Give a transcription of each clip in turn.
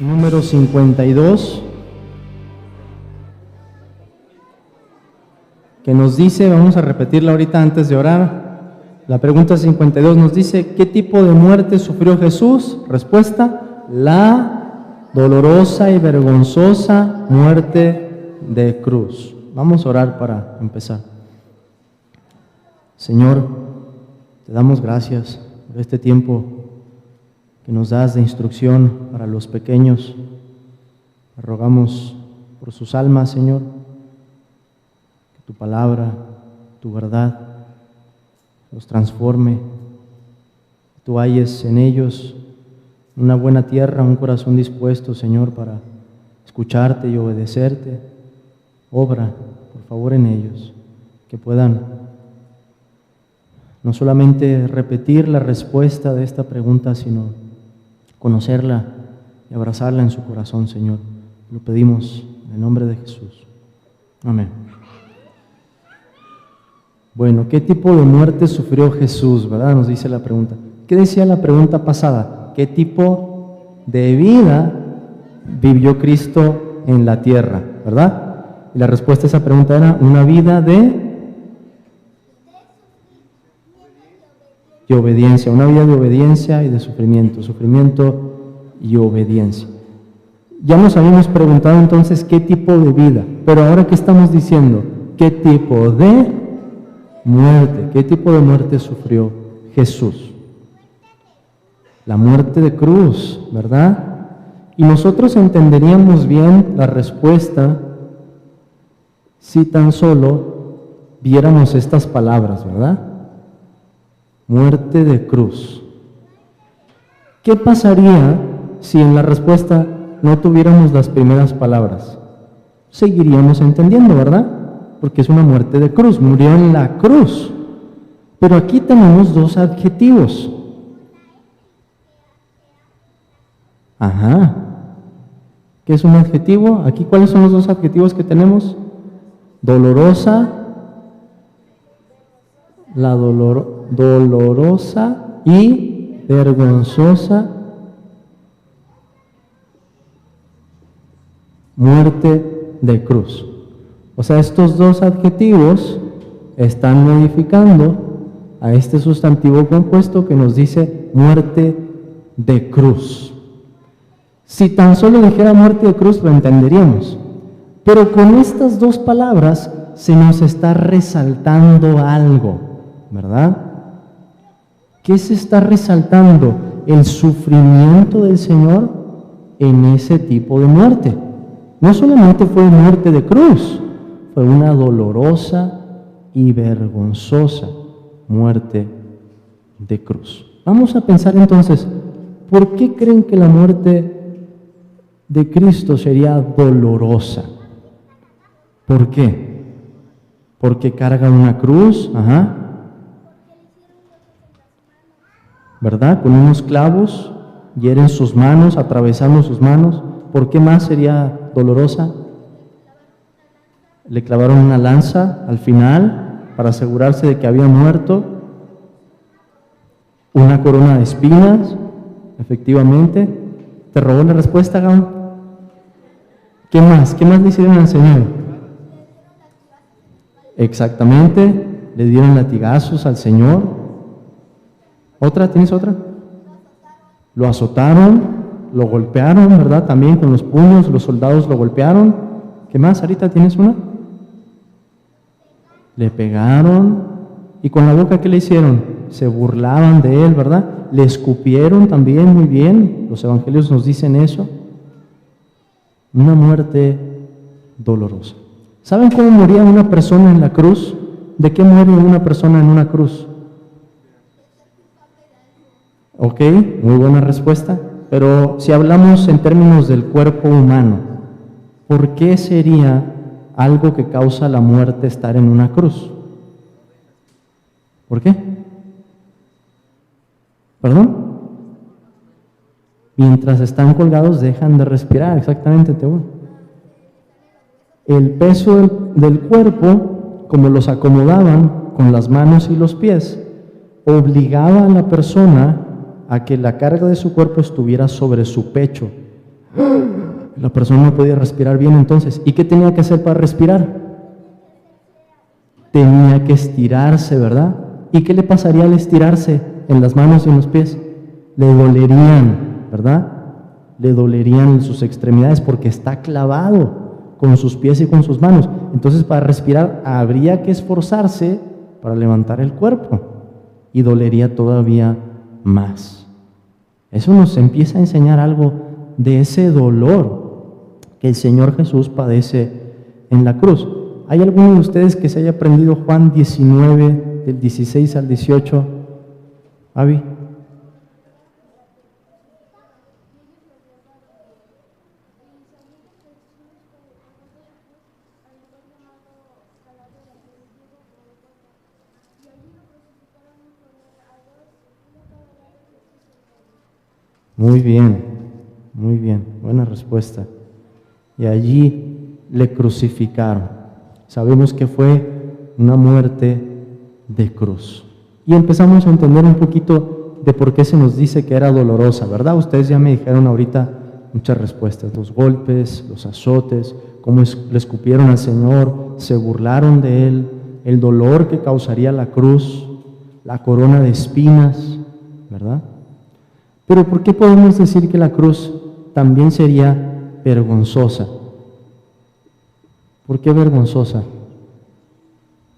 número 52, que nos dice, vamos a repetirla ahorita antes de orar. La pregunta 52 nos dice, ¿qué tipo de muerte sufrió Jesús? Respuesta, la dolorosa y vergonzosa muerte de cruz. Vamos a orar para empezar. Señor, te damos gracias por este tiempo que nos das de instrucción para los pequeños. Te rogamos por sus almas, Señor, que tu palabra, tu verdad, los transforme. Tú halles en ellos una buena tierra, un corazón dispuesto, Señor, para escucharte y obedecerte. Obra, por favor, en ellos, que puedan no solamente repetir la respuesta de esta pregunta, sino conocerla y abrazarla en su corazón, Señor. Lo pedimos en el nombre de Jesús. Amén. Bueno, ¿qué tipo de muerte sufrió Jesús? ¿Verdad? Nos dice la pregunta. ¿Qué decía la pregunta pasada? ¿Qué tipo de vida vivió Cristo en la tierra? ¿Verdad? Y la respuesta a esa pregunta era una vida de obediencia, una vida de obediencia y de sufrimiento y obediencia. Ya nos habíamos preguntado entonces qué tipo de vida, pero ahora ¿qué estamos diciendo? ¿Qué tipo de muerte? ¿Qué tipo de muerte sufrió Jesús? La muerte de cruz, ¿verdad? Y nosotros entenderíamos bien la respuesta si tan solo viéramos estas palabras, ¿verdad? Muerte de cruz. ¿Qué pasaría si en la respuesta no tuviéramos las primeras palabras? Seguiríamos entendiendo, ¿verdad? Porque es una muerte de cruz, murió en la cruz. Pero aquí tenemos dos adjetivos. Ajá. ¿Qué es un adjetivo? Aquí, ¿cuáles son los dos adjetivos que tenemos? Dolorosa, la dolorosa y vergonzosa muerte de cruz. O sea, estos dos adjetivos están modificando a este sustantivo compuesto que nos dice muerte de cruz. Si tan solo dijera muerte de cruz, lo entenderíamos. Pero con estas dos palabras se nos está resaltando algo, ¿verdad? ¿Qué se está resaltando? El sufrimiento del Señor en ese tipo de muerte. No solamente fue muerte de cruz, fue una dolorosa y vergonzosa muerte de cruz. Vamos a pensar entonces, ¿por qué creen que la muerte de Cristo sería dolorosa? ¿Por qué? Porque carga una cruz, ajá, ¿verdad? Con unos clavos, hieren sus manos, atravesando sus manos. ¿Por qué más sería dolorosa? Le clavaron una lanza al final para asegurarse de que había muerto. Una corona de espinas, efectivamente. ¿Te robó la respuesta, Gabón? ¿Qué más? ¿Qué más le hicieron al Señor? Exactamente, le dieron latigazos al Señor. ¿Otra? ¿Tienes otra? Lo azotaron, lo golpearon, ¿verdad? También con los puños, los soldados lo golpearon. ¿Qué más? ¿Ahorita tienes una? Le pegaron. ¿Y con la boca qué le hicieron? Se burlaban de él, ¿verdad? Le escupieron también, muy bien. Los evangelios nos dicen eso. Una muerte dolorosa. ¿Saben cómo moría una persona en la cruz? ¿De qué muere una persona en una cruz? Ok, muy buena respuesta. Pero si hablamos en términos del cuerpo humano, ¿por qué sería algo que causa la muerte estar en una cruz? ¿Por qué? ¿Perdón? Mientras están colgados dejan de respirar, exactamente, Teodoro. El peso del cuerpo, como los acomodaban con las manos y los pies, obligaba a la persona a que la carga de su cuerpo estuviera sobre su pecho, La persona no podía respirar bien entonces. ¿Y qué tenía que hacer para respirar? Tenía que estirarse, ¿verdad? ¿Y qué le pasaría al estirarse en las manos y en los pies? Le dolerían, ¿verdad? Le dolerían sus extremidades porque está clavado con sus pies y con sus manos. Entonces, para respirar habría que esforzarse para levantar el cuerpo y dolería todavía más. Eso nos empieza a enseñar algo de ese dolor que el Señor Jesús padece en la cruz. ¿Hay alguno de ustedes que se haya aprendido Juan 19, del 16 al 18? Avi. Muy bien, buena respuesta. Y allí le crucificaron. Sabemos que fue una muerte de cruz. Y empezamos a entender un poquito de por qué se nos dice que era dolorosa, ¿verdad? Ustedes ya me dijeron ahorita muchas respuestas, los golpes, los azotes, cómo le escupieron al Señor, se burlaron de Él, el dolor que causaría la cruz, la corona de espinas, ¿verdad? Pero ¿por qué podemos decir que la cruz también sería vergonzosa? ¿Por qué vergonzosa?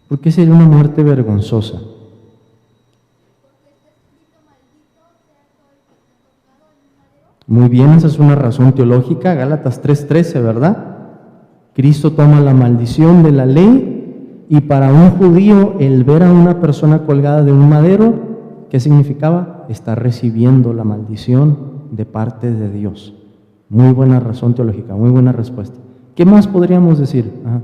¿Por qué sería una muerte vergonzosa? Muy bien, esa es una razón teológica, Gálatas 3:13, ¿verdad? Cristo toma la maldición de la ley y para un judío el ver a una persona colgada de un madero, ¿qué significaba? Está recibiendo la maldición de parte de Dios. Muy buena razón teológica, muy buena respuesta. ¿Qué más podríamos decir? Ajá.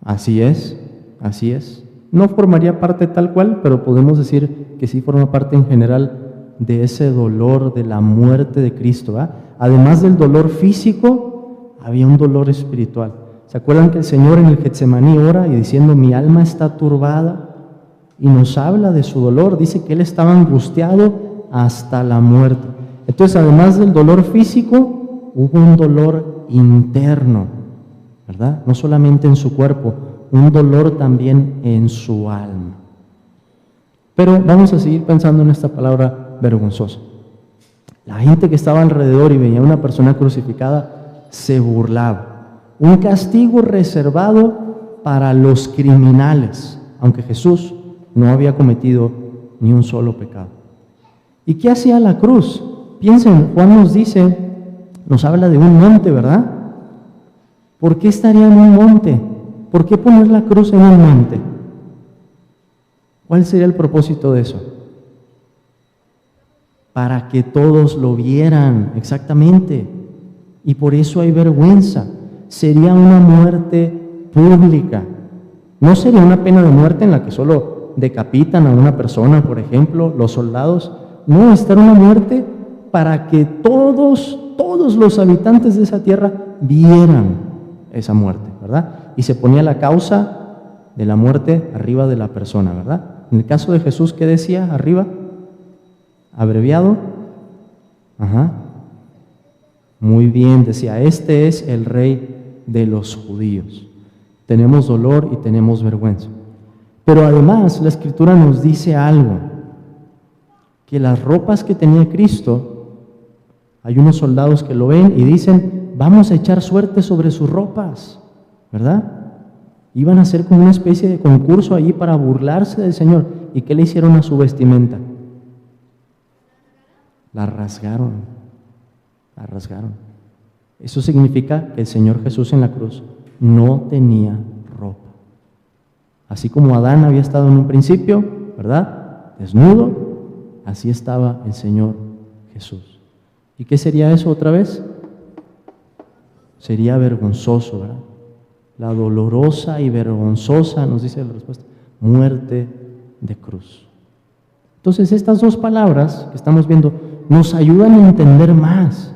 Así es. No formaría parte tal cual, pero podemos decir que sí forma parte en general de ese dolor de la muerte de Cristo, ¿verdad? Además del dolor físico, había un dolor espiritual. ¿Se acuerdan que el Señor en el Getsemaní ora y diciendo, mi alma está turbada? Y nos habla de su dolor, dice que Él estaba angustiado hasta la muerte. Entonces, además del dolor físico, hubo un dolor interno, ¿verdad? No solamente en su cuerpo, un dolor también en su alma. Pero vamos a seguir pensando en esta palabra vergonzosa. La gente que estaba alrededor y veía a una persona crucificada se burlaba. Un castigo reservado para los criminales, aunque Jesús no había cometido ni un solo pecado. ¿Y qué hacía la cruz? Piensen, Juan nos dice, nos habla de un monte, ¿verdad? ¿Por qué estaría en un monte? ¿Por qué poner la cruz en un monte? ¿Cuál sería el propósito de eso? Para que todos lo vieran, exactamente. Y por eso hay vergüenza. Sería una muerte pública. No sería una pena de muerte en la que solo decapitan a una persona, por ejemplo, los soldados. No, esta era una muerte para que todos los habitantes de esa tierra vieran esa muerte, ¿verdad? Y se ponía la causa de la muerte arriba de la persona, ¿verdad? En el caso de Jesús, ¿qué decía arriba? Abreviado. Ajá. Muy bien, decía, este es el rey de los judíos. Tenemos dolor y tenemos vergüenza. Pero además la Escritura nos dice algo, que las ropas que tenía Cristo, hay unos soldados que lo ven y dicen, vamos a echar suerte sobre sus ropas, ¿verdad? Iban a hacer como una especie de concurso allí para burlarse del Señor. ¿Y qué le hicieron a su vestimenta? La rasgaron. Eso significa que el Señor Jesús en la cruz no tenía ropa. Así como Adán había estado en un principio, ¿verdad? Desnudo, así estaba el Señor Jesús. ¿Y qué sería eso otra vez? Sería vergonzoso, ¿verdad? La dolorosa y vergonzosa, nos dice la respuesta, muerte de cruz. Entonces, estas dos palabras que estamos viendo nos ayudan a entender más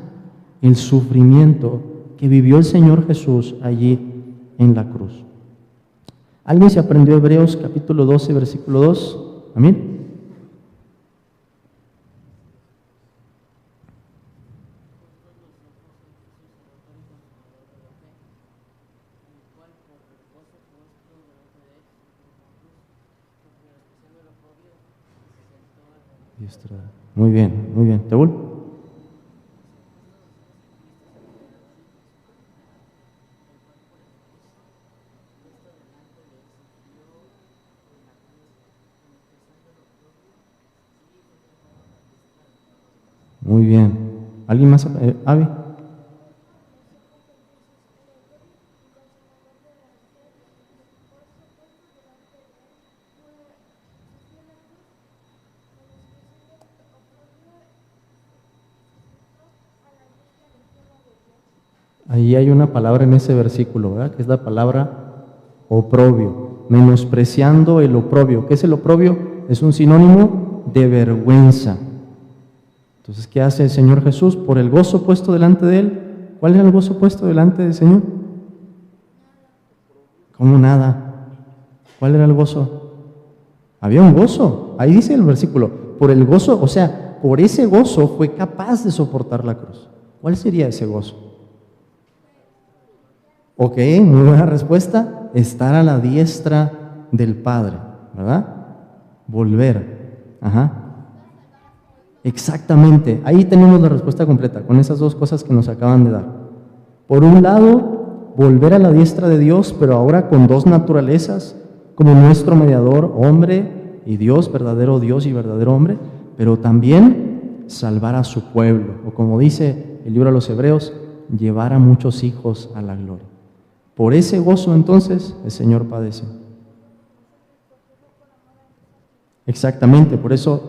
el sufrimiento que vivió el Señor Jesús allí en la cruz. ¿Alguien se aprendió Hebreos capítulo 12, versículo 2? Amén. Muy bien, muy bien. ¿Teúl? Muy bien. ¿Alguien más? Avi. Ahí hay una palabra en ese versículo, ¿verdad? Que es la palabra oprobio, menospreciando el oprobio. ¿Qué es el oprobio? Es un sinónimo de vergüenza. Entonces, ¿qué hace el Señor Jesús? Por el gozo puesto delante de Él. ¿Cuál era el gozo puesto delante del Señor? ¿Cómo nada? ¿Cuál era el gozo? Había un gozo. Ahí dice el versículo, por el gozo, o sea, por ese gozo fue capaz de soportar la cruz. ¿Cuál sería ese gozo? Ok, muy buena respuesta. Estar a la diestra del Padre, ¿verdad? Volver. Ajá. Exactamente. Ahí tenemos la respuesta completa, con esas dos cosas que nos acaban de dar. Por un lado, volver a la diestra de Dios, pero ahora con dos naturalezas, como nuestro mediador, hombre y Dios, verdadero Dios y verdadero hombre, pero también salvar a su pueblo, o como dice el libro a los Hebreos, llevar a muchos hijos a la gloria. Por ese gozo entonces el Señor padece. Exactamente, por eso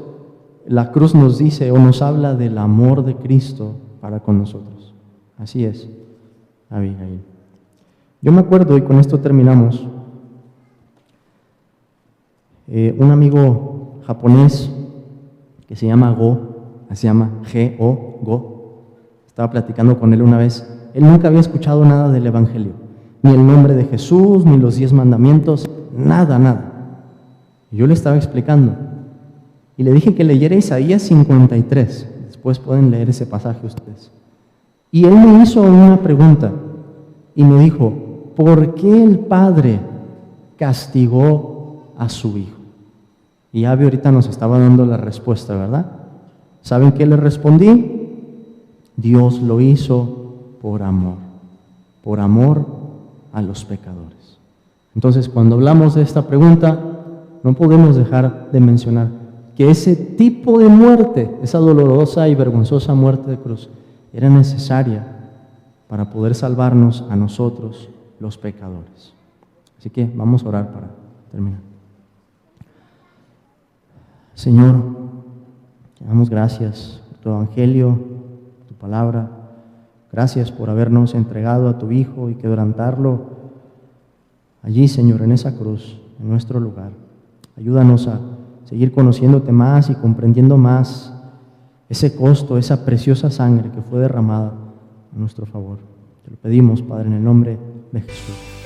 la cruz nos dice o nos habla del amor de Cristo para con nosotros. Así es, Abigail. Yo me acuerdo, y con esto terminamos, un amigo japonés que se llama Go, estaba platicando con él una vez. Él nunca había escuchado nada del Evangelio, ni el nombre de Jesús, ni los 10 mandamientos, nada. Y yo le estaba explicando, y le dije que leyera Isaías 53, después pueden leer ese pasaje ustedes. Y él me hizo una pregunta, y me dijo, ¿por qué el Padre castigó a su Hijo? Y Abby ahorita nos estaba dando la respuesta, ¿verdad? ¿Saben qué le respondí? Dios lo hizo por amor a los pecadores. Entonces, cuando hablamos de esta pregunta, no podemos dejar de mencionar que ese tipo de muerte, esa dolorosa y vergonzosa muerte de cruz, era necesaria para poder salvarnos a nosotros, los pecadores. Así que vamos a orar para terminar. Señor, te damos gracias por tu evangelio, tu palabra. Gracias por habernos entregado a tu Hijo y quebrantarlo allí, Señor, en esa cruz, en nuestro lugar. Ayúdanos a seguir conociéndote más y comprendiendo más ese costo, esa preciosa sangre que fue derramada a nuestro favor. Te lo pedimos, Padre, en el nombre de Jesús.